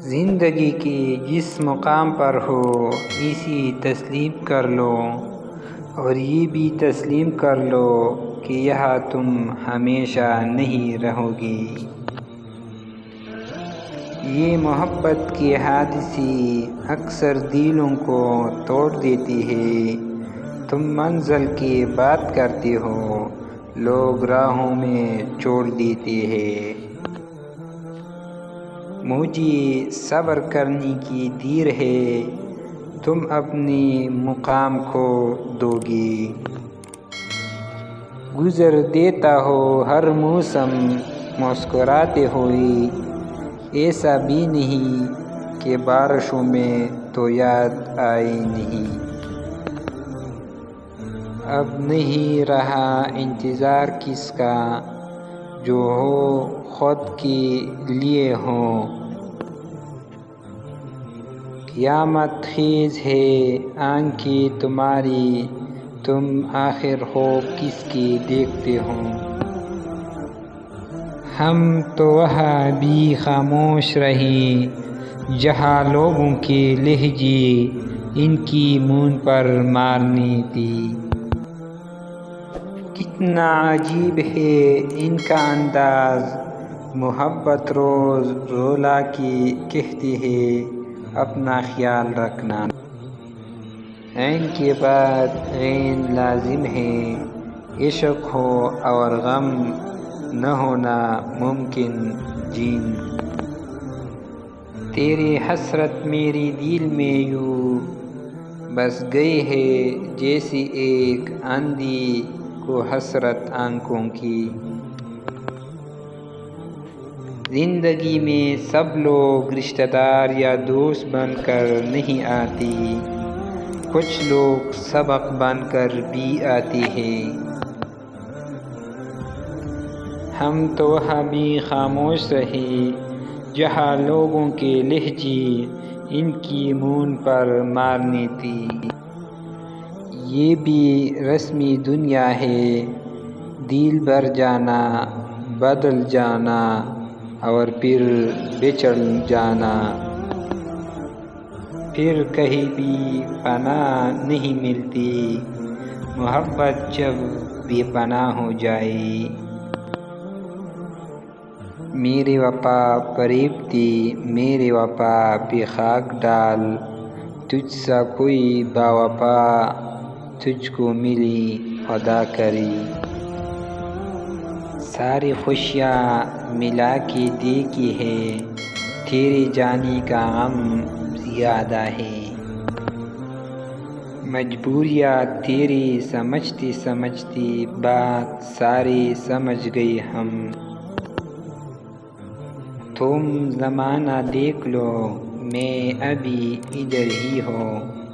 زندگی کی جس مقام پر ہو اسی تسلیم کر لو، اور یہ بھی تسلیم کر لو کہ یہاں تم ہمیشہ نہیں رہو گے۔ یہ محبت کے حادثے اکثر دلوں کو توڑ دیتی ہے۔ تم منزل کی بات کرتے ہو، لوگ راہوں میں چھوڑ دیتے ہیں۔ مجھے صبر کرنے کی دیر ہے، تم اپنے مقام کھو دو گے۔ گزر دیتا ہو ہر موسم مسکراتے ہوئے، ایسا بھی نہیں کہ بارشوں میں تو یاد آئے نہیں۔ اب نہیں رہا انتظار کس کا، جو ہو خود کے لیے ہو۔ قیامت خیز ہے آنکھیں تمہاری، تم آخر خواب کس کے دیکھتے ہو۔ ہم تو وہاں بھی خاموش رہے جہاں لوگوں کے لہجے ان کی منہ پر مارنے تھے۔ کتنا عجیب ہے ان کا انداز، محبت روز رولا کے کہتی ہے اپنا خیال رکھنا۔ عین کے بعد غین لازم ہے، عشق ہو اور غم نہ ہونا ممکن جین۔ تیری حسرت میرے دل میں یوں بس گئی ہے جیسے ایک اندھی کو حسرت آنکھوں کی۔ زندگی میں سب لوگ رشتہ دار یا دوست بن کر نہیں آتے، کچھ لوگ سبق بن کر بھی آتے ہیں۔ ہم تو وہاں بھی خاموش رہے جہاں لوگوں کے لہجے ان کی منہ پر مارنے تھے۔ یہ بھی رسمی دنیا ہے، دل بھر جانا، بدل جانا اور پھر بچھڑ جانا۔ پھر کہیں بھی پناہ نہیں ملتی، محبت جب بے پناہ ہو جائے۔ میری وفا فریب تھی، میری وفا پہ خاک ڈال، تجھ سا کوئی باوفا تجھ کو ملی خدا کری۔ ساری خوشیاں ملا کے دیکھی ہے، تیرے جانے کا غم زیادہ ہے۔ مجبوریاں تیری سمجھتے سمجھتے بات ساری سمجھ گئے ہم۔ تم زمانہ دیکھ لو، میں ابھی ادھر ہی ہوں۔